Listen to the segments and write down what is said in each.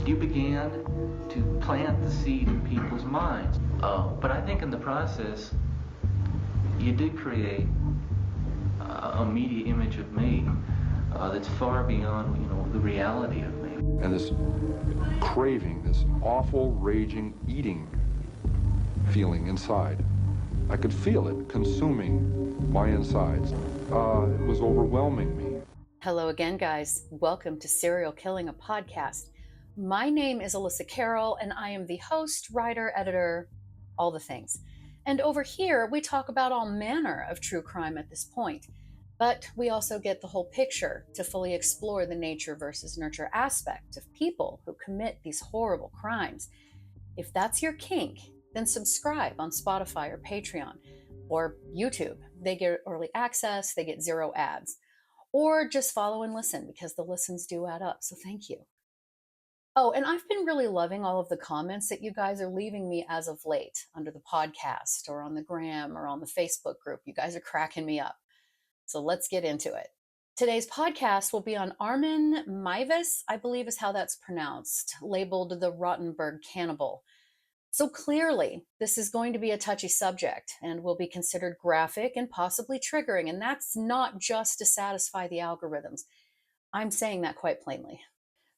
You began to plant the seed in people's minds. But I think in the process, you did create a media image of me that's far beyond, the reality of me. And this craving, this awful, raging, eating feeling inside. I could feel it consuming my insides. It was overwhelming me. Hello again, guys. Welcome to Serial Killing, a podcast. My name is Elissa Kerrill, and I am the host, writer, editor, all the things. And over here, we talk about all manner of true crime at this point. But we also get the whole picture to fully explore the nature versus nurture aspect of people who commit these horrible crimes. If that's your kink, then subscribe on Spotify or Patreon or YouTube. They get early access, they get 0 ads. Or just follow and listen because the listens do add up. So thank you. Oh, and I've been really loving all of the comments that you guys are leaving me as of late under the podcast or on the gram or on the Facebook group. You guys are cracking me up. So let's get into it. Today's podcast will be on Armin Meiwes, I believe is how that's pronounced, labeled the Rotenburg Cannibal. So clearly, this is going to be a touchy subject and will be considered graphic and possibly triggering. And that's not just to satisfy the algorithms. I'm saying that quite plainly.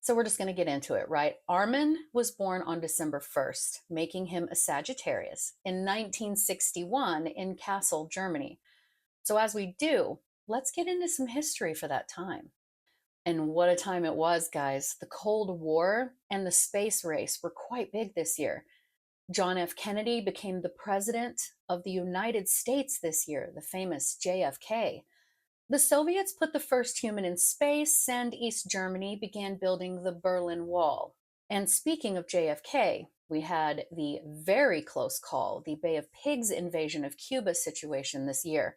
So we're just going to get into it, right? Armin was born on December 1st, making him a Sagittarius in 1961 in Kassel, Germany. So as we do, let's get into some history for that time. And what a time it was, guys. The Cold War and the space race were quite big this year. John F. Kennedy became the president of the United States this year, the famous JFK. The Soviets put the first human in space, and East Germany began building the Berlin Wall. And speaking of JFK, we had the very close call, the Bay of Pigs invasion of Cuba situation this year.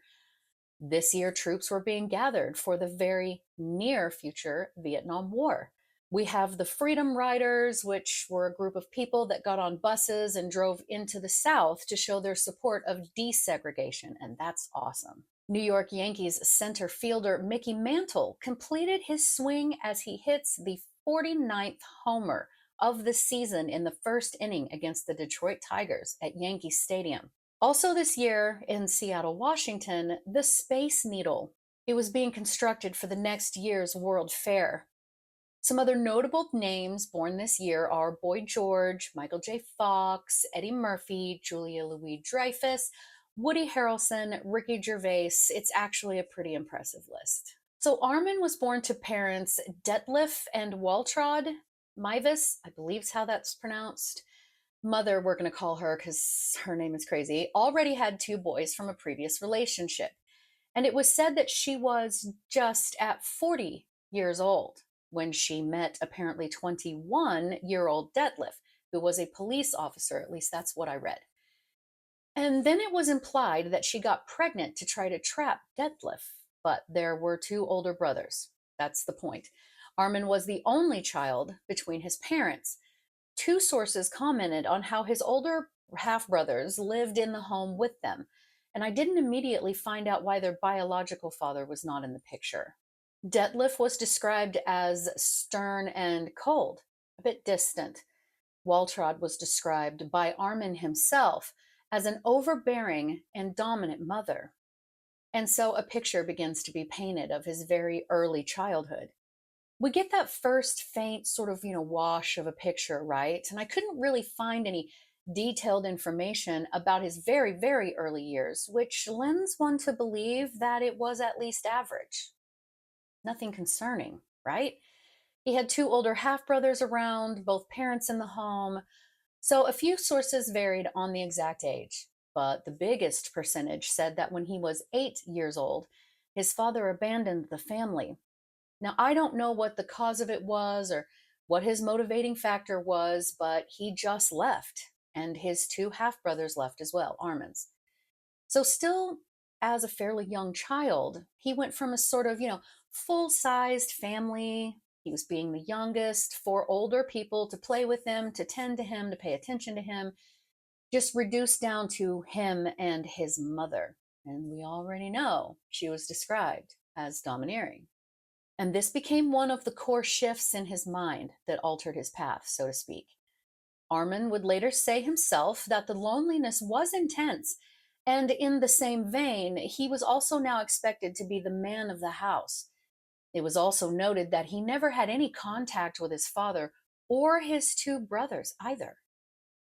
This year, troops were being gathered for the very near future Vietnam War. We have the Freedom Riders, which were a group of people that got on buses and drove into the South to show their support of desegregation, and that's awesome. New York Yankees center fielder Mickey Mantle completed his swing as he hits the 49th homer of the season in the first inning against the Detroit Tigers at Yankee Stadium. Also this year in Seattle, Washington, the Space Needle. It was being constructed for the next year's World Fair. Some other notable names born this year are Boy George, Michael J. Fox, Eddie Murphy, Julia Louis-Dreyfus, Woody Harrelson, Ricky Gervais. It's actually a pretty impressive list. So Armin was born to parents Detlef and Waltraud Meiwes, I believe is how that's pronounced. Mother, we're going to call her because her name is crazy, already had 2 boys from a previous relationship. And it was said that she was just at 40 years old when she met apparently 21-year-old Detlef, who was a police officer. At least that's what I read. And then it was implied that she got pregnant to try to trap Detlef, but there were 2 older brothers. That's the point. Armin was the only child between his parents. 2 sources commented on how his older half-brothers lived in the home with them, and I didn't immediately find out why their biological father was not in the picture. Detlef was described as stern and cold, a bit distant. Waltraud was described by Armin himself as an overbearing and dominant mother. And so a picture begins to be painted of his very early childhood. We get that first faint sort of, wash of a picture, right? And I couldn't really find any detailed information about his very, very early years, which lends one to believe that it was at least average. Nothing concerning, right? He had 2 older half-brothers around, both parents in the home. So a few sources varied on the exact age, but the biggest percentage said that when he was 8 years old, his father abandoned the family. Now, I don't know what the cause of it was or what his motivating factor was, but he just left, and his 2 half-brothers left as well, Armin's. So still, as a fairly young child, he went from a sort of, full-sized family. He was being the youngest, 4 older people to play with him, to tend to him, to pay attention to him, just reduced down to him and his mother. And we already know she was described as domineering. And this became one of the core shifts in his mind that altered his path, so to speak. Armin would later say himself that the loneliness was intense, and in the same vein, he was also now expected to be the man of the house. It was also noted that he never had any contact with his father or his two brothers either.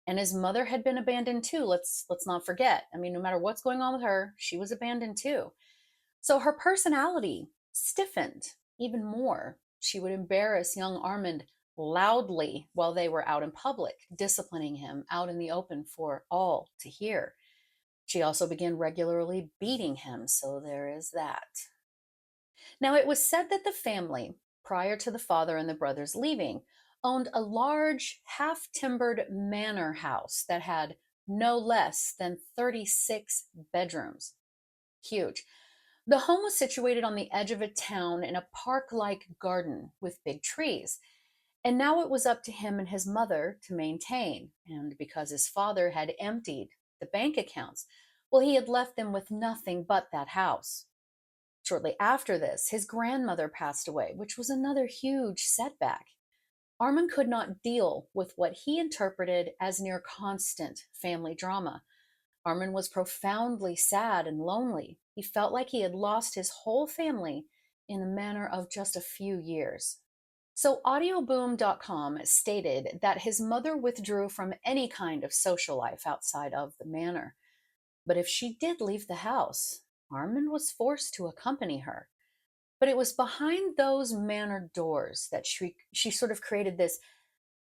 And his mother had been abandoned too. Let's not forget. I mean, no matter what's going on with her, she was abandoned too. So her personality stiffened even more. She would embarrass young Armand loudly while they were out in public, disciplining him out in the open for all to hear. She also began regularly beating him, so there is that. Now, it was said that the family, prior to the father and the brothers leaving, owned a large, half timbered manor house that had no less than 36 bedrooms. Huge. The home was situated on the edge of a town in a park like garden with big trees. And now it was up to him and his mother to maintain. And because his father had emptied the bank accounts, well, he had left them with nothing but that house. Shortly after this, his grandmother passed away, which was another huge setback. Armin could not deal with what he interpreted as near constant family drama. Armin was profoundly sad and lonely. He felt like he had lost his whole family in a matter of just a few years. So, audioboom.com stated that his mother withdrew from any kind of social life outside of the manor. But if she did leave the house, Armin was forced to accompany her. But it was behind those manor doors that she sort of created this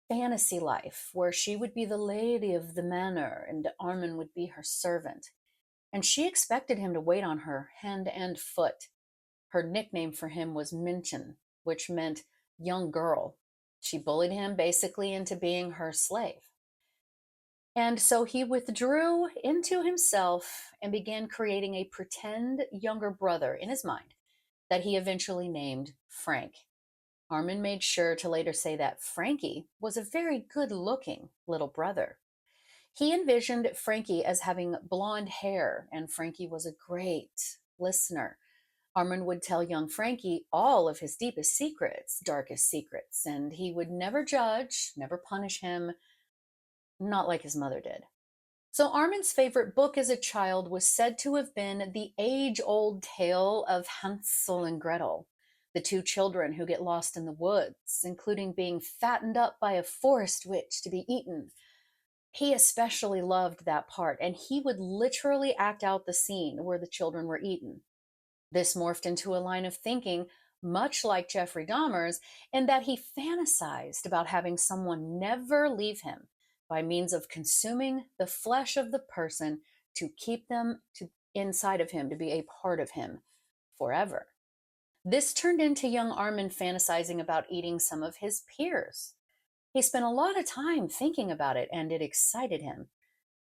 fantasy life where she would be the lady of the manor and Armin would be her servant. And she expected him to wait on her hand and foot. Her nickname for him was Minchen, which meant young girl. She bullied him basically into being her slave. And so he withdrew into himself and began creating a pretend younger brother in his mind that he eventually named Frank. Armin made sure to later say that Frankie was a very good looking little brother. He envisioned Frankie as having blonde hair, and Frankie was a great listener. Armin would tell young Frankie all of his deepest secrets, darkest secrets, and he would never judge, never punish him, not like his mother did. So, Armin's favorite book as a child was said to have been the age old tale of Hansel and Gretel, the two children who get lost in the woods, including being fattened up by a forest witch to be eaten. He especially loved that part, and he would literally act out the scene where the children were eaten. This morphed into a line of thinking, much like Jeffrey Dahmer's, in that he fantasized about having someone never leave him by means of consuming the flesh of the person to keep them inside of him, to be a part of him forever. This turned into young Armin fantasizing about eating some of his peers. He spent a lot of time thinking about it, and it excited him.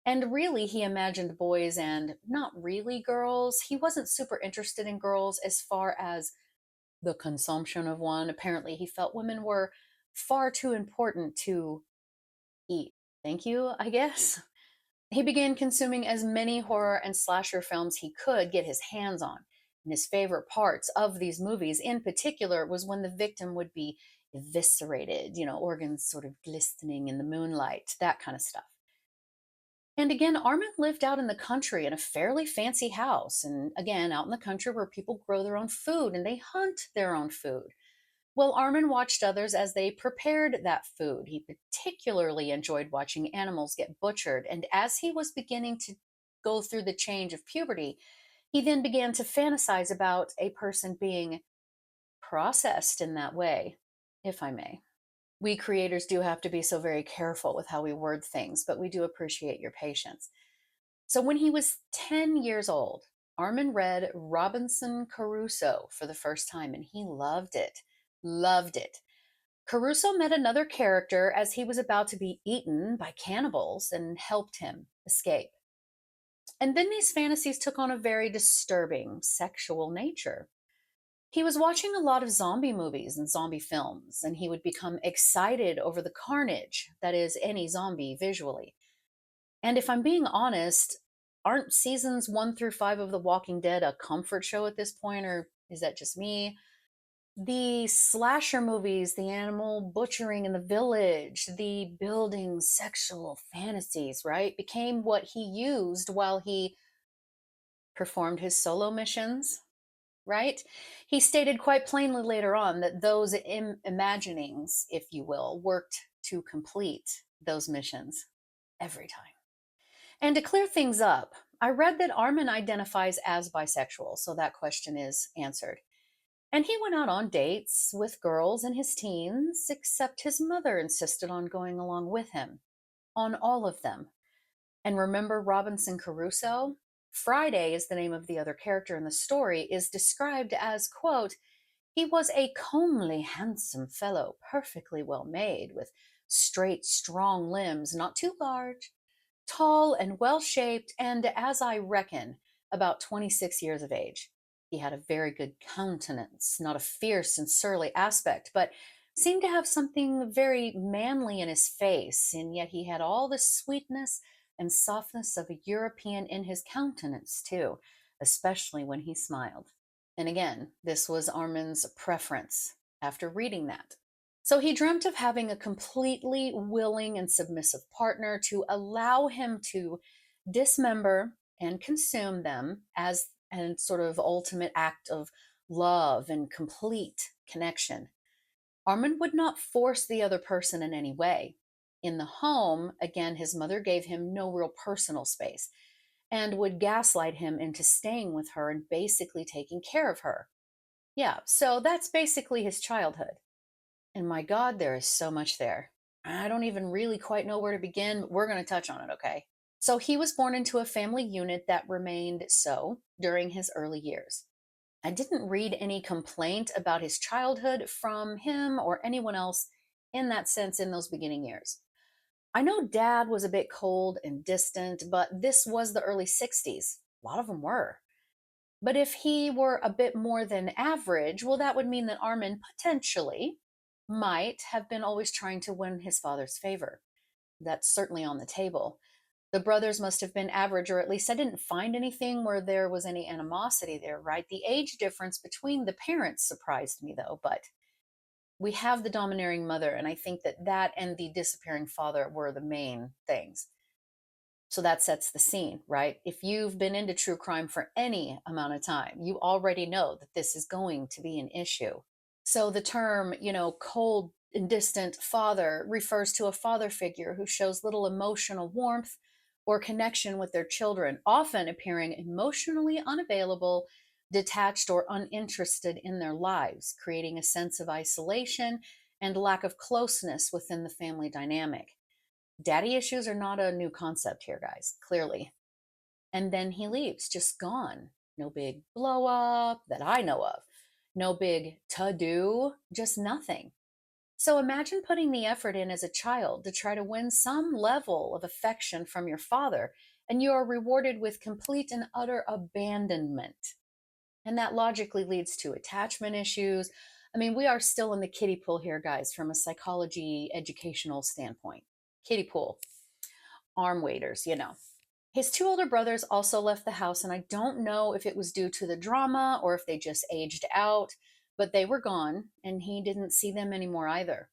And really, he imagined boys and not really girls. He wasn't super interested in girls as far as the consumption of one. Apparently, he felt women were far too important to eat. Thank you, I guess. He began consuming as many horror and slasher films he could get his hands on. And his favorite parts of these movies, in particular, was when the victim would be eviscerated, organs sort of glistening in the moonlight, that kind of stuff. And again, Armin lived out in the country in a fairly fancy house. And again, out in the country where people grow their own food and they hunt their own food. Well, Armin watched others as they prepared that food. He particularly enjoyed watching animals get butchered. And as he was beginning to go through the change of puberty, he then began to fantasize about a person being processed in that way, if I may. We creators do have to be so very careful with how we word things, but we do appreciate your patience. So when he was 10 years old, Armin read Robinson Crusoe for the first time, and he loved it. Loved it. Crusoe met another character as he was about to be eaten by cannibals and helped him escape. And then these fantasies took on a very disturbing sexual nature. He was watching a lot of zombie movies and zombie films, and he would become excited over the carnage that is any zombie visually. And if I'm being honest, aren't seasons 1 through 5 of The Walking Dead a comfort show at this point, or is that just me? The slasher movies, the animal butchering in the village, the building sexual fantasies, right, became what he used while he performed his solo missions, right? He stated quite plainly later on that those imaginings, if you will, worked to complete those missions every time. And to clear things up, I read that Armin identifies as bisexual, so that question is answered. And he went out on dates with girls in his teens, except his mother insisted on going along with him on all of them. And remember Robinson Crusoe? Friday is the name of the other character in the story, is described as, quote, he was a comely, handsome fellow, perfectly well made, with straight, strong limbs, not too large, tall and well shaped, and as I reckon, about 26 years of age. He had a very good countenance, not a fierce and surly aspect, but seemed to have something very manly in his face, and yet he had all the sweetness and softness of a European in his countenance, too, especially when he smiled. And again, this was Armin's preference after reading that. So he dreamt of having a completely willing and submissive partner to allow him to dismember and consume them as a sort of ultimate act of love and complete connection. Armin would not force the other person in any way. In the home, again, his mother gave him no real personal space and would gaslight him into staying with her and basically taking care of her. Yeah, so that's basically his childhood. And my God, there is so much there. I don't even really quite know where to begin, but we're going to touch on it, okay? So he was born into a family unit that remained so during his early years. I didn't read any complaint about his childhood from him or anyone else in that sense in those beginning years. I know dad was a bit cold and distant, but this was the early 60s. A lot of them were. But if he were a bit more than average, well, that would mean that Armin potentially might have been always trying to win his father's favor. That's certainly on the table. The brothers must have been average, or at least I didn't find anything where there was any animosity there, right? The age difference between the parents surprised me, though, but we have the domineering mother, and I think that that and the disappearing father were the main things. So that sets the scene, right? If you've been into true crime for any amount of time, you already know that this is going to be an issue. So the term, cold and distant father refers to a father figure who shows little emotional warmth or connection with their children, often appearing emotionally unavailable, detached, or uninterested in their lives, creating a sense of isolation and lack of closeness within the family dynamic. Daddy issues are not a new concept here, guys, clearly. And then he leaves, just gone. No big blow up that I know of. No big to do, just nothing. So imagine putting the effort in as a child to try to win some level of affection from your father, and you are rewarded with complete and utter abandonment. And that logically leads to attachment issues. I mean, we are still in the kiddie pool here, guys, from a psychology educational standpoint. Kiddie pool, arm waiters. His two older brothers also left the house, and I don't know if it was due to the drama or if they just aged out, but they were gone, and he didn't see them anymore either.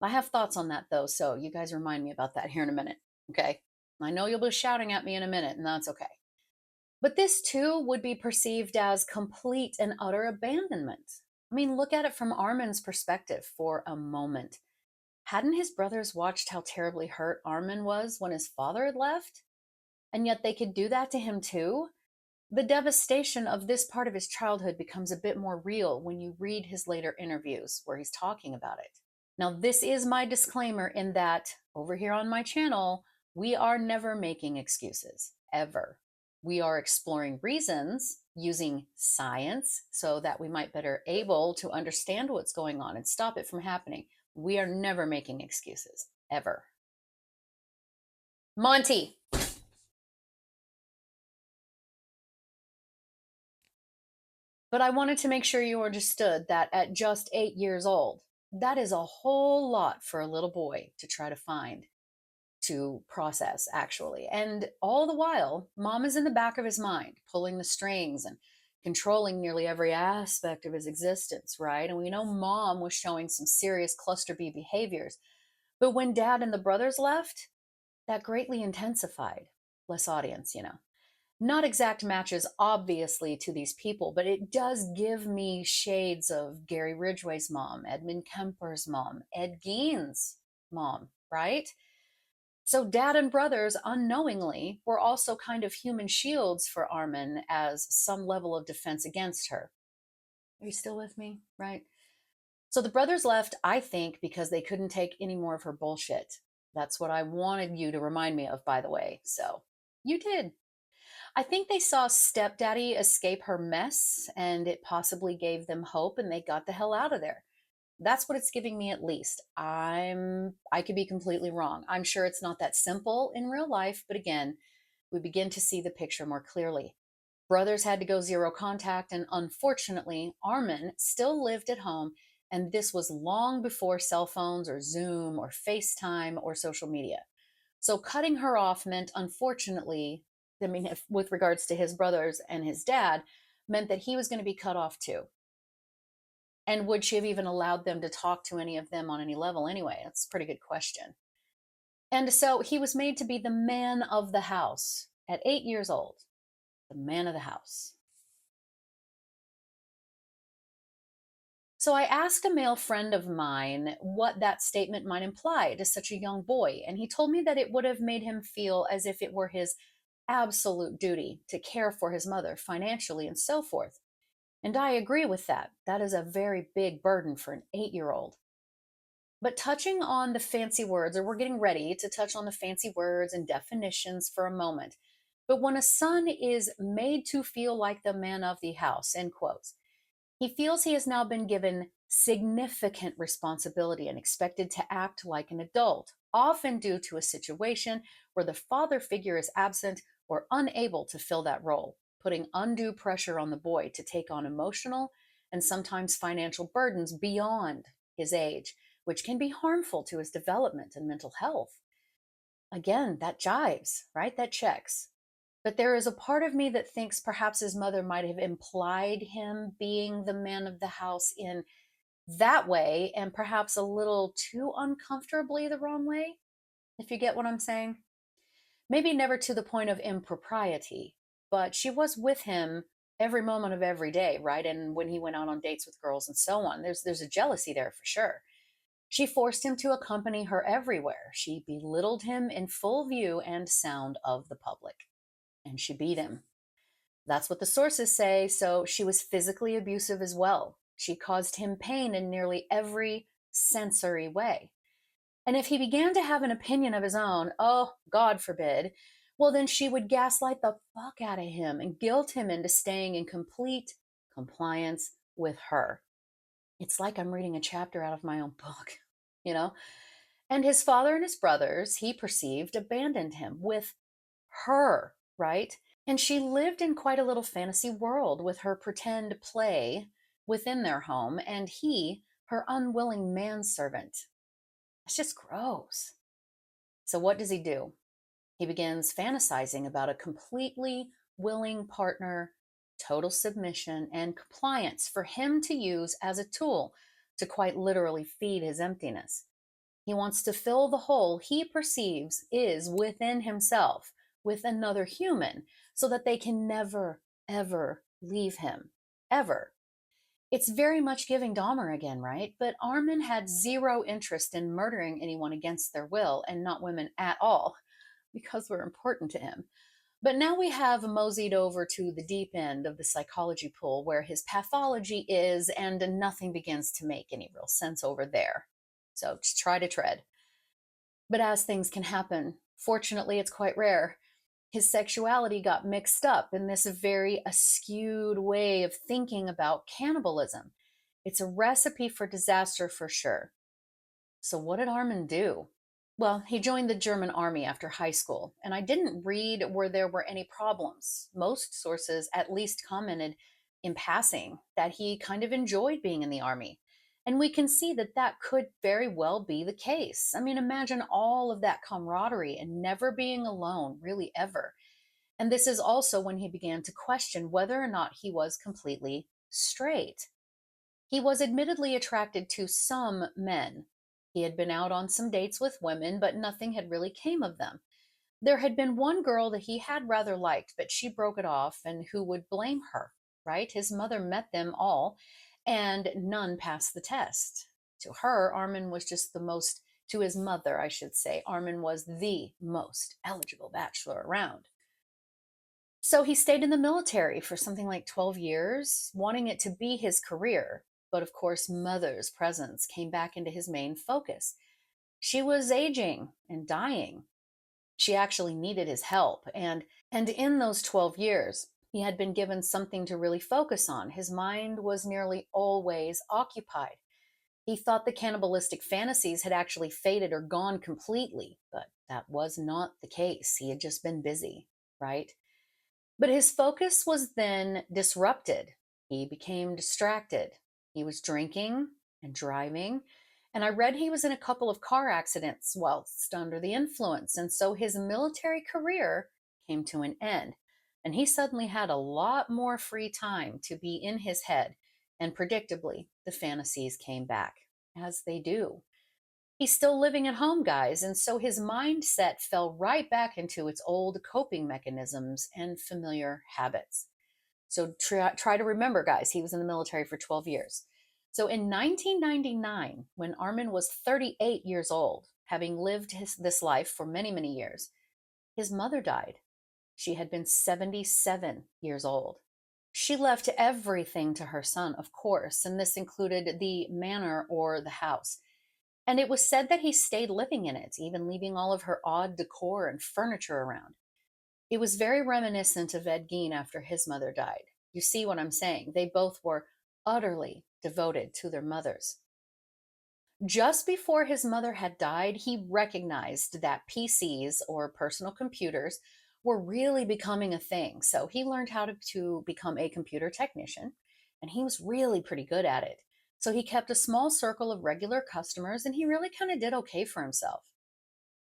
I have thoughts on that, though, so you guys remind me about that here in a minute, okay? I know you'll be shouting at me in a minute, and that's okay. But this, too, would be perceived as complete and utter abandonment. I mean, look at it from Armin's perspective for a moment. Hadn't his brothers watched how terribly hurt Armin was when his father had left? And yet they could do that to him too? The devastation of this part of his childhood becomes a bit more real when you read his later interviews where he's talking about it. Now, this is my disclaimer in that over here on my channel, we are never making excuses, ever. We are exploring reasons using science so that we might better able to understand what's going on and stop it from happening. We are never making excuses, ever. Monty. But I wanted to make sure you understood that at just 8 years old, that is a whole lot for a little boy to try to find, to process, actually. And all the while, mom is in the back of his mind, pulling the strings and controlling nearly every aspect of his existence, right? And we know mom was showing some serious cluster B behaviors. But when dad and the brothers left, that greatly intensified. Less audience, Not exact matches, obviously, to these people, but it does give me shades of Gary Ridgway's mom, Edmund Kemper's mom, Ed Gein's mom, right? So dad and brothers unknowingly were also kind of human shields for Armin as some level of defense against her. Are you still with me? Right? So the brothers left, I think, because they couldn't take any more of her bullshit. That's what I wanted you to remind me of, by the way. So you did. I think they saw stepdaddy escape her mess and it possibly gave them hope and they got the hell out of there. That's what it's giving me, at least. I could be completely wrong. I'm sure it's not that simple in real life, but again, we begin to see the picture more clearly. Brothers had to go zero contact, and unfortunately, Armin still lived at home, and this was long before cell phones or Zoom or FaceTime or social media. So cutting her off meant, unfortunately, I mean, with regards to his brothers and his dad, meant that he was going to be cut off too. And would she have even allowed them to talk to any of them on any level anyway? That's a pretty good question. And so he was made to be the man of the house at 8 years old. The man of the house. So I asked a male friend of mine what that statement might imply to such a young boy, and he told me that it would have made him feel as if it were his absolute duty to care for his mother financially and so forth. And I agree with that. That is a very big burden for an 8-year-old. But touching on the fancy words, or we're getting ready to touch on the fancy words and definitions for a moment. But when a son is made to feel like the man of the house, end quotes, he feels he has now been given significant responsibility and expected to act like an adult, often due to a situation where the father figure is absent or unable to fill that role, putting undue pressure on the boy to take on emotional and sometimes financial burdens beyond his age, which can be harmful to his development and mental health. Again, that jives, right? That checks. But there is a part of me that thinks perhaps his mother might have implied him being the man of the house in that way, and perhaps a little too uncomfortably the wrong way, if you get what I'm saying. Maybe never to the point of impropriety, but she was with him every moment of every day, right? And when he went out on dates with girls and so on, there's a jealousy there for sure. She forced him to accompany her everywhere. She belittled him in full view and sound of the public. And she beat him. That's what the sources say, so she was physically abusive as well. She caused him pain in nearly every sensory way. And if he began to have an opinion of his own, oh, God forbid, well, then she would gaslight the fuck out of him and guilt him into staying in complete compliance with her. It's like I'm reading a chapter out of my own book, you know? And his father and his brothers, he perceived, abandoned him with her, right? And she lived in quite a little fantasy world with her pretend play within their home, and he, her unwilling manservant. It's just gross. So, what does he do? He begins fantasizing about a completely willing partner, total submission, and compliance for him to use as a tool to quite literally feed his emptiness. He wants to fill the hole he perceives is within himself with another human so that they can never, ever leave him. Ever. It's very much giving Dahmer again, right? But Armin had zero interest in murdering anyone against their will, and not women at all, because we're important to him. But now we have moseyed over to the deep end of the psychology pool where his pathology is, and nothing begins to make any real sense over there. So just try to tread. But as things can happen, fortunately, it's quite rare. His sexuality got mixed up in this very askewed way of thinking about cannibalism. It's a recipe for disaster for sure. So, what did Armin do? Well, he joined the German army after high school, and I didn't read where there were any problems. Most sources at least commented in passing that he kind of enjoyed being in the army. And we can see that that could very well be the case. I mean, imagine all of that camaraderie and never being alone, really ever. And this is also when he began to question whether or not he was completely straight. He was admittedly attracted to some men. He had been out on some dates with women, but nothing had really came of them. There had been one girl that he had rather liked, but she broke it off, and who would blame her, right? His mother met them all, and none passed the test. To her, Armin was just the most, to his mother, I should say, Armin was the most eligible bachelor around. So he stayed in the military for something like 12 years, wanting it to be his career. But of course, mother's presence came back into his main focus. She was aging and dying. She actually needed his help. And in those 12 years, he had been given something to really focus on. His mind was nearly always occupied. He thought the cannibalistic fantasies had actually faded or gone completely, but that was not the case. He had just been busy, right? But his focus was then disrupted. He became distracted. He was drinking and driving. And I read he was in a couple of car accidents whilst under the influence. And so his military career came to an end. And he suddenly had a lot more free time to be in his head. And predictably, the fantasies came back, as they do. He's still living at home, guys, and so his mindset fell right back into its old coping mechanisms and familiar habits. So try to remember, guys, he was in the military for 12 years. So in 1999, when Armin was 38 years old, having lived this life for many, many years, his mother died. She had been 77 years old. She left everything to her son, of course, and this included the manor or the house. And it was said that he stayed living in it, even leaving all of her odd decor and furniture around. It was very reminiscent of Ed Gein after his mother died. You see what I'm saying? They both were utterly devoted to their mothers. Just before his mother had died, he recognized that PCs, or personal computers, were really becoming a thing. So he learned how to become a computer technician, and he was really pretty good at it. So he kept a small circle of regular customers, and he really kind of did okay for himself.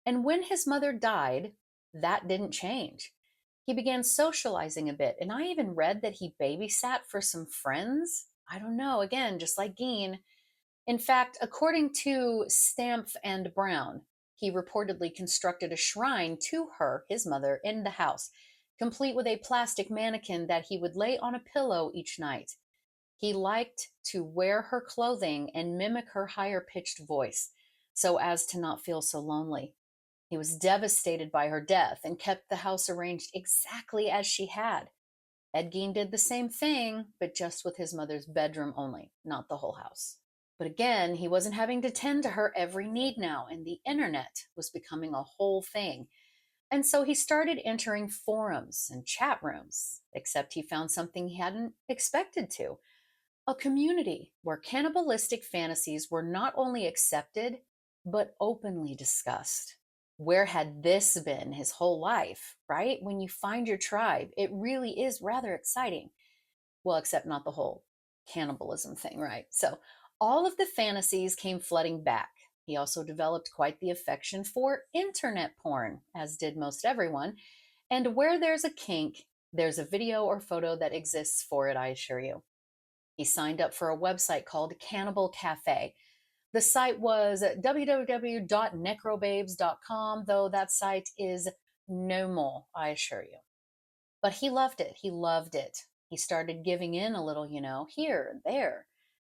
And when his mother died, that didn't change. He began socializing a bit, and I even read that he babysat for some friends. I don't know, again, just like Gein. In fact, according to Stampf and Brown, he reportedly constructed a shrine to her, his mother, in the house, complete with a plastic mannequin that he would lay on a pillow each night. He liked to wear her clothing and mimic her higher pitched voice so as to not feel so lonely. He was devastated by her death and kept the house arranged exactly as she had. Ed Gein did the same thing, but just with his mother's bedroom only, not the whole house. But again, he wasn't having to tend to her every need now, and the internet was becoming a whole thing. And so he started entering forums and chat rooms, except he found something he hadn't expected to: a community where cannibalistic fantasies were not only accepted, but openly discussed. Where had this been his whole life, right? When you find your tribe, it really is rather exciting. Well, except not the whole cannibalism thing, right? So all of the fantasies came flooding back. He also developed quite the affection for internet porn, as did most everyone. And where there's a kink, there's a video or photo that exists for it, I assure you. He signed up for a website called Cannibal Cafe. The site was www.necrobabes.com, though that site is no more, I assure you. But he loved it. He loved it. He started giving in a little, here and there.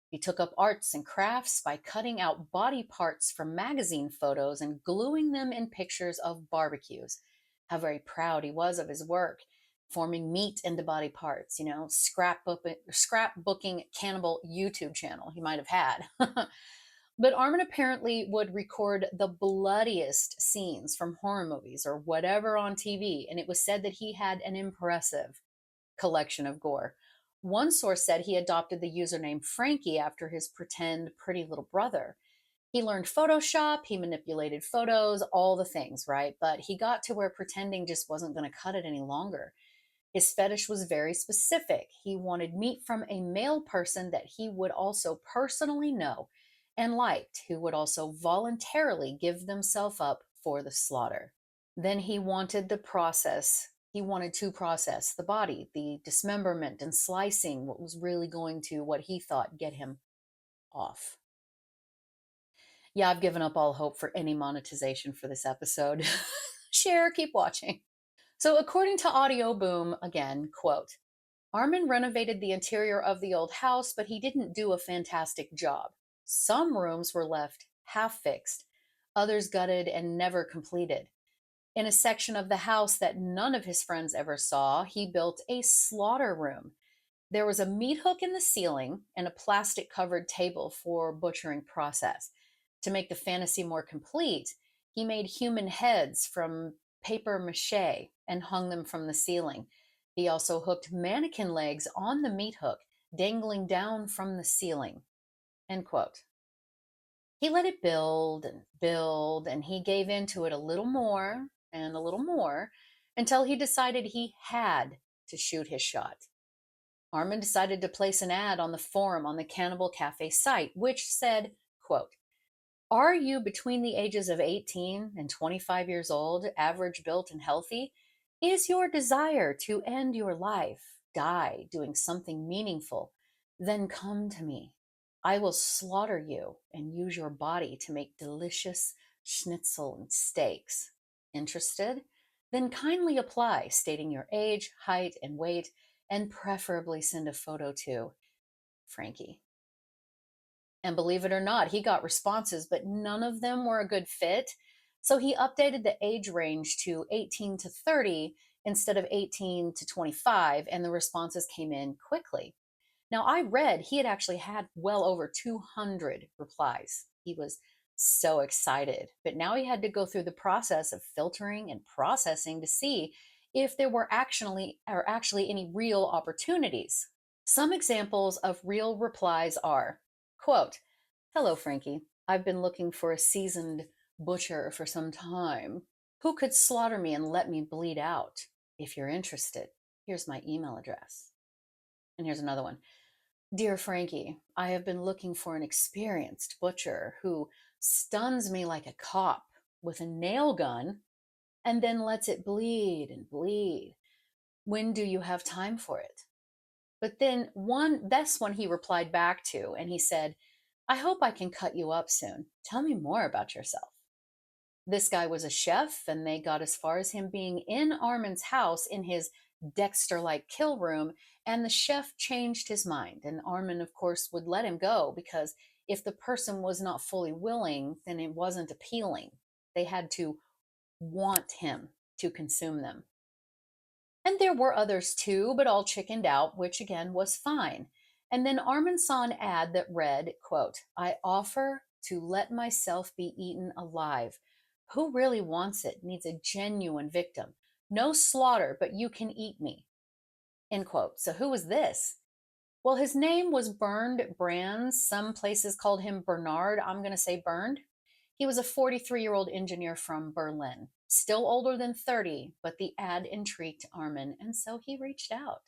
He took up arts and crafts by cutting out body parts from magazine photos and gluing them in pictures of barbecues. How very proud he was of his work, forming meat into body parts, scrapbooking cannibal YouTube channel he might have had. But Armin apparently would record the bloodiest scenes from horror movies or whatever on TV, and it was said that he had an impressive collection of gore. One source said he adopted the username Frankie after his pretend pretty little brother. He learned Photoshop, he manipulated photos, all the things, right? But he got to where pretending just wasn't going to cut it any longer. His fetish was very specific. He wanted meat from a male person that he would also personally know and liked, who would also voluntarily give themselves up for the slaughter. Then he wanted the process He wanted to process the body, the dismemberment and slicing, what was really going to, what he thought, get him off. Yeah, I've given up all hope for any monetization for this episode. Share, keep watching. So according to Audio Boom, again, quote, Armin renovated the interior of the old house, but he didn't do a fantastic job. Some rooms were left half fixed, others gutted and never completed. In a section of the house that none of his friends ever saw, he built a slaughter room. There was a meat hook in the ceiling and a plastic covered table for butchering process. To make the fantasy more complete, he made human heads from paper mache and hung them from the ceiling. He also hooked mannequin legs on the meat hook, dangling down from the ceiling. End quote. He let it build, and he gave into it a little more and a little more until he decided he had to shoot his shot. Armin decided to place an ad on the forum on the Cannibal Cafe site, which said, quote, are you between the ages of 18 and 25 years old, average built and healthy? Is your desire to end your life, die doing something meaningful? Then come to me. I will slaughter you and use your body to make delicious schnitzel and steaks. Interested? Then kindly apply, stating your age, height, and weight, and preferably send a photo to Frankie. And believe it or not, he got responses, but none of them were a good fit. So he updated the age range to 18 to 30 instead of 18 to 25, and the responses came in quickly. Now, I read he had actually had well over 200 replies. He was so excited, but now he had to go through the process of filtering and processing to see if there were actually any real opportunities. Some examples of real replies are, quote, hello, Frankie. I've been looking for a seasoned butcher for some time. Who could slaughter me and let me bleed out? If you're interested, here's my email address. And here's another one. Dear Frankie, I have been looking for an experienced butcher who stuns me like a cop with a nail gun and then lets it bleed and bleed. When do you have time for it? But then that's when he replied back to, and he said, I hope I can cut you up soon. Tell me more about yourself. This guy was a chef, and they got as far as him being in Armin's house in his Dexter-like kill room, and the chef changed his mind. And Armin, of course, would let him go because if the person was not fully willing, then it wasn't appealing. They had to want him to consume them. And there were others too, but all chickened out, which again was fine. And then Armin saw an ad that read, quote, I offer to let myself be eaten alive. Who really wants it? Needs a genuine victim. No slaughter, but you can eat me. End quote. So who was this? Well, his name was Bernd Brands. Some places called him Bernard. I'm going to say Bernd. He was a 43-year-old engineer from Berlin, still older than 30, but the ad intrigued Armin, and so he reached out.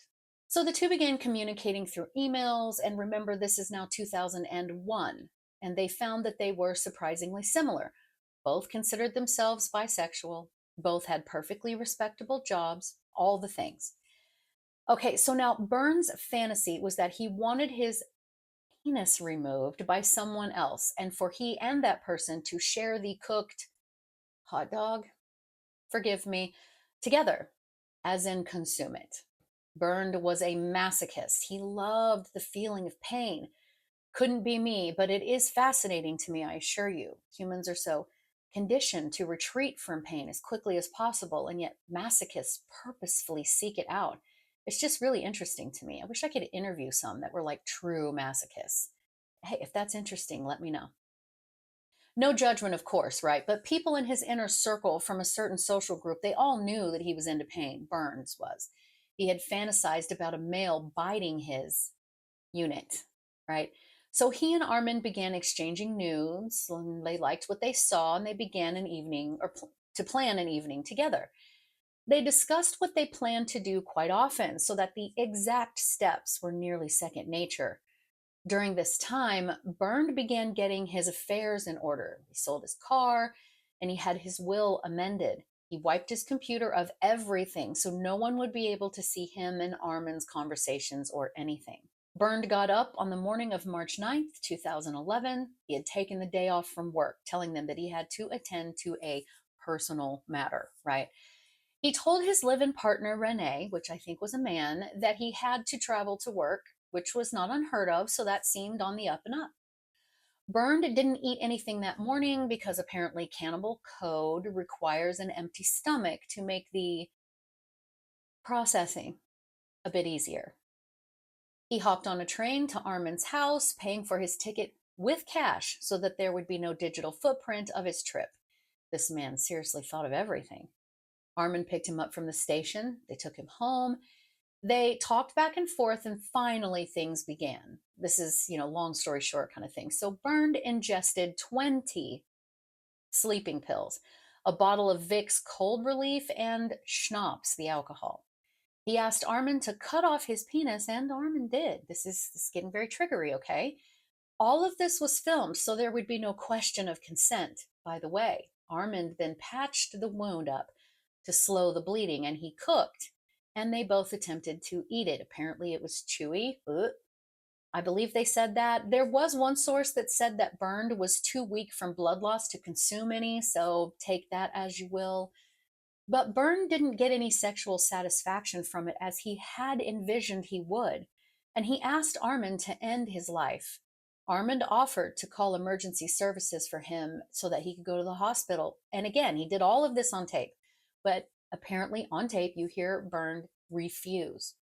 So the two began communicating through emails, and remember, this is now 2001, and they found that they were surprisingly similar. Both considered themselves bisexual, both had perfectly respectable jobs, all the things. Okay, so now Burns' fantasy was that he wanted his penis removed by someone else, and for he and that person to share the cooked hot dog, forgive me, together, as in consume it. Bernd was a masochist. He loved the feeling of pain. Couldn't be me, but it is fascinating to me, I assure you. Humans are so conditioned to retreat from pain as quickly as possible, and yet masochists purposefully seek it out. It's just really interesting to me. I wish I could interview some that were like true masochists. Hey, if that's interesting, let me know. No judgment, of course, right? But people in his inner circle from a certain social group, they all knew that he was into pain. Burns was. He had fantasized about a male biting his unit, right? So he and Armin began exchanging nudes, and they liked what they saw, and they began an evening to plan an evening together. They discussed what they planned to do quite often, so that the exact steps were nearly second nature. During this time, Bernd began getting his affairs in order. He sold his car, and he had his will amended. He wiped his computer of everything so no one would be able to see him and Armin's conversations or anything. Bernd got up on the morning of March 9th, 2011. He had taken the day off from work, telling them that he had to attend to a personal matter, right? He told his live-in partner, Renee, which I think was a man, that he had to travel to work, which was not unheard of, so that seemed on the up and up. Bernd didn't eat anything that morning because apparently cannibal code requires an empty stomach to make the processing a bit easier. He hopped on a train to Armin's house, paying for his ticket with cash so that there would be no digital footprint of his trip. This man seriously thought of everything. Armin picked him up from the station. They took him home. They talked back and forth, and finally things began. This is, long story short kind of thing. So Bernd ingested 20 sleeping pills, a bottle of Vicks cold relief, and schnapps, the alcohol. He asked Armin to cut off his penis, and Armin did. This is getting very triggery, okay? All of this was filmed, so there would be no question of consent. By the way, Armin then patched the wound up to slow the bleeding, and he cooked, and they both attempted to eat it. Apparently it was chewy. I believe they said that. There was one source that said that Bernd was too weak from blood loss to consume any, so take that as you will. But Bernd didn't get any sexual satisfaction from it as he had envisioned he would, and he asked Armin to end his life. Armin offered to call emergency services for him so that he could go to the hospital. And again, he did all of this on tape, but apparently on tape you hear Bernd refuse.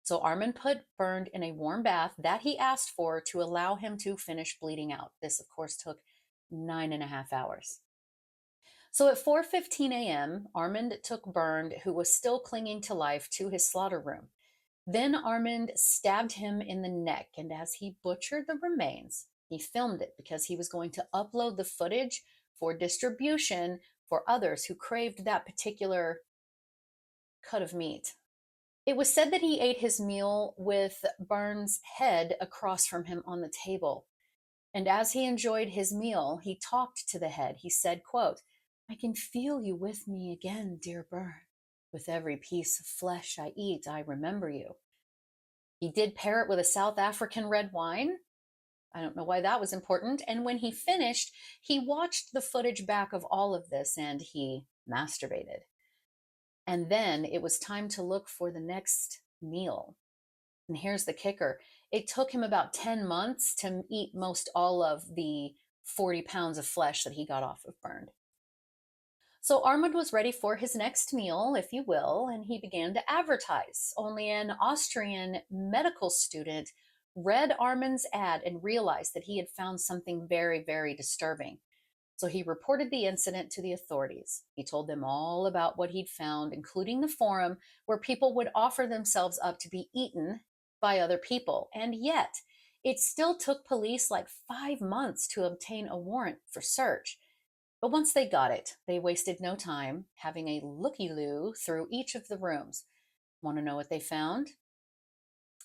So Armin put Bernd in a warm bath that he asked for to allow him to finish bleeding out. This, of course, took 9.5 hours. So at 4:15 a.m., Armin took Bernd, who was still clinging to life, to his slaughter room. Then Armin stabbed him in the neck, and as he butchered the remains, he filmed it because he was going to upload the footage for distribution for others who craved that particular cut of meat. It was said that he ate his meal with Bernd's head across from him on the table. And as he enjoyed his meal, he talked to the head. He said, quote, "I can feel you with me again, dear Bernd. With every piece of flesh I eat, I remember you." He did pair it with a South African red wine. I don't know why that was important. And when he finished, he watched the footage back of all of this and he masturbated. And then it was time to look for the next meal. And here's the kicker. It took him about 10 months to eat most all of the 40 pounds of flesh that he got off of Bernd. So Armand was ready for his next meal, if you will, and he began to advertise. Only an Austrian medical student read Armand's ad and realized that he had found something very, very disturbing. So he reported the incident to the authorities. He told them all about what he'd found, including the forum where people would offer themselves up to be eaten by other people. And yet, it still took police like 5 months to obtain a warrant for search. But once they got it, they wasted no time having a looky-loo through each of the rooms. Want to know what they found?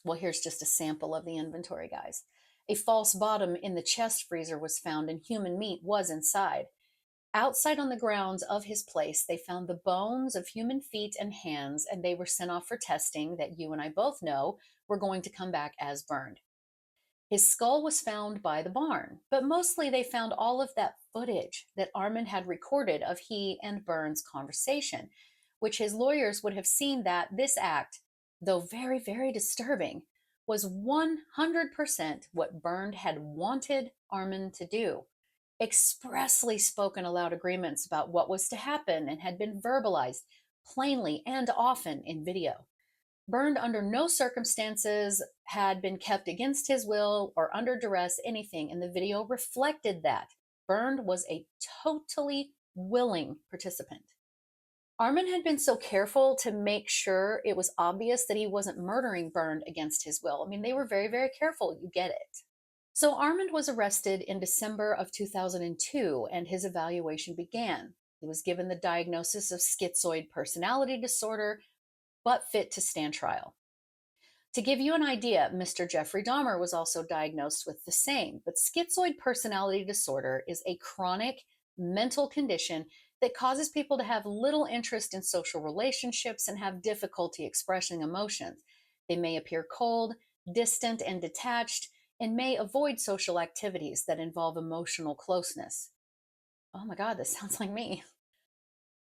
Well, here's just a sample of the inventory, guys. A false bottom in the chest freezer was found and human meat was inside. Outside on the grounds of his place, they found the bones of human feet and hands, and they were sent off for testing that you and I both know were going to come back as burned. His skull was found by the barn, but mostly they found all of that footage that Armin had recorded of he and Burn's conversation, which his lawyers would have seen that this act, though very, very disturbing, was 100% what Byrne had wanted Armin to do, expressly spoken aloud agreements about what was to happen and had been verbalized plainly and often in video. Byrne under no circumstances had been kept against his will or under duress, anything, and the video reflected that. Byrne was a totally willing participant. Armin had been so careful to make sure it was obvious that he wasn't murdering Byrne against his will. I mean, they were very, very careful. You get it. So Armin was arrested in December of 2002, and his evaluation began. He was given the diagnosis of schizoid personality disorder, but fit to stand trial. To give you an idea, Mr. Jeffrey Dahmer was also diagnosed with the same, but schizoid personality disorder is a chronic mental condition that causes people to have little interest in social relationships and have difficulty expressing emotions. They may appear cold, distant, and detached, and may avoid social activities that involve emotional closeness. Oh my God, this sounds like me.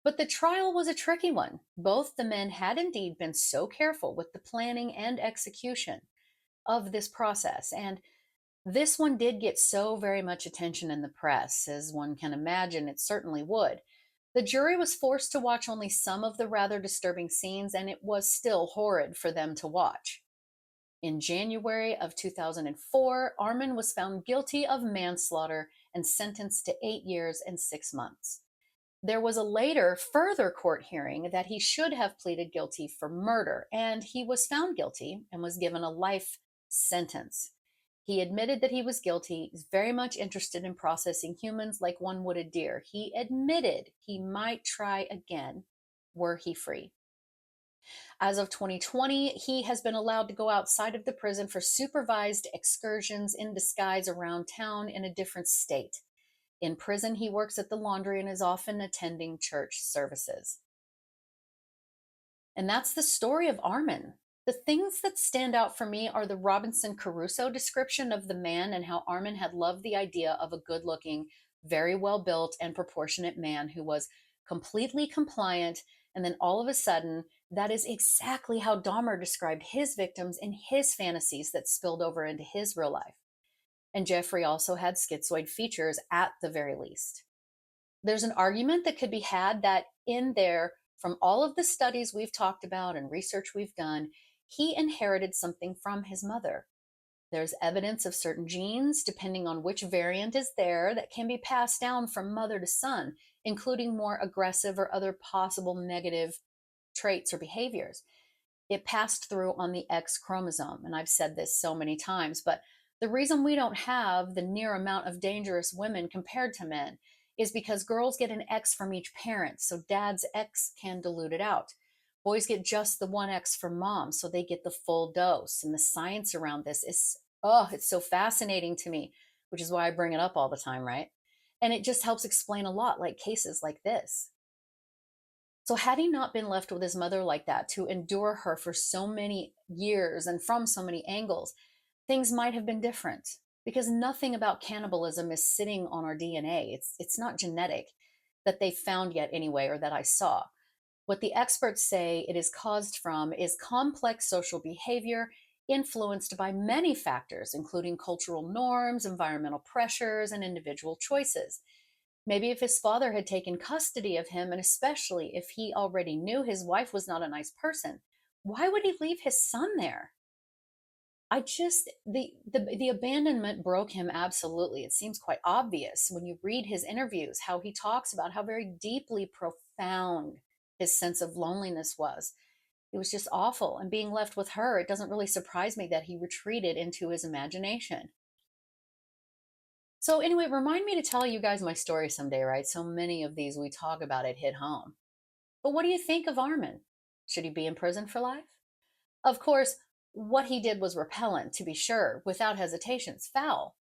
But the trial was a tricky one. Both the men had indeed been so careful with the planning and execution of this process. And this one did get so very much attention in the press, as one can imagine it certainly would. The jury was forced to watch only some of the rather disturbing scenes, and it was still horrid for them to watch. In January of 2004, Armin was found guilty of manslaughter and sentenced to 8 years and 6 months. There was a later, further court hearing that he should have pleaded guilty for murder, and he was found guilty and was given a life sentence. He admitted that he was guilty. He's very much interested in processing humans like one would a deer. He admitted he might try again were he free. As of 2020, he has been allowed to go outside of the prison for supervised excursions in disguise around town in a different state. In prison, he works at the laundry and is often attending church services. And that's the story of Armin. The things that stand out for me are the Robinson Crusoe description of the man and how Armin had loved the idea of a good-looking, very well-built and proportionate man who was completely compliant, and then all of a sudden, that is exactly how Dahmer described his victims in his fantasies that spilled over into his real life. And Jeffrey also had schizoid features at the very least. There's an argument that could be had that in there, from all of the studies we've talked about and research we've done, he inherited something from his mother. There's evidence of certain genes, depending on which variant is there, that can be passed down from mother to son, including more aggressive or other possible negative traits or behaviors. It passed through on the X chromosome, and I've said this so many times, but the reason we don't have the near amount of dangerous women compared to men is because girls get an X from each parent, so dad's X can dilute it out. Boys get just the one X from mom, so they get the full dose. And the science around this is, it's so fascinating to me, which is why I bring it up all the time, right? And it just helps explain a lot, like cases like this. So had he not been left with his mother like that to endure her for so many years and from so many angles, things might have been different, because nothing about cannibalism is sitting on our DNA. It's not genetic that they found yet anyway, or that I saw. What the experts say it is caused from is complex social behavior influenced by many factors, including cultural norms, environmental pressures, and individual choices. Maybe if his father had taken custody of him, and especially if he already knew his wife was not a nice person, why would he leave his son there? The abandonment broke him absolutely. It seems quite obvious when you read his interviews, how he talks about how very deeply profound his sense of loneliness was. It was just awful. And being left with her, it doesn't really surprise me that he retreated into his imagination. So anyway, remind me to tell you guys my story someday, right? So many of these we talk about it hit home. But what do you think of Armin? Should he be in prison for life? Of course, what he did was repellent, to be sure, without hesitation. It's foul.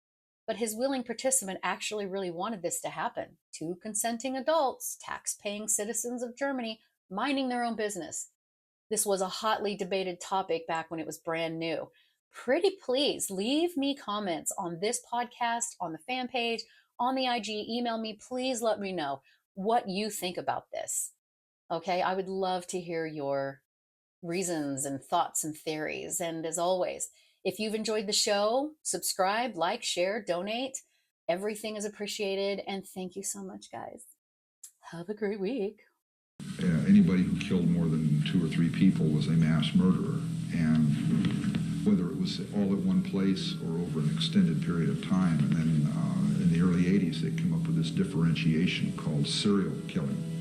But his willing participant actually really wanted this to happen. 2 consenting adults, tax-paying citizens of Germany, minding their own business. This was a hotly debated topic back when it was brand new. Pretty please leave me comments on this podcast, on the fan page, on the IG, email me. Please let me know what you think about this. Okay, I would love to hear your reasons and thoughts and theories. And as always, if you've enjoyed the show, subscribe, like, share, donate. Everything is appreciated. And thank you so much, guys. Have a great week. Anybody who killed more than 2 or 3 people was a mass murderer. And whether it was all at one place or over an extended period of time. And then in the early 80s, they came up with this differentiation called serial killing.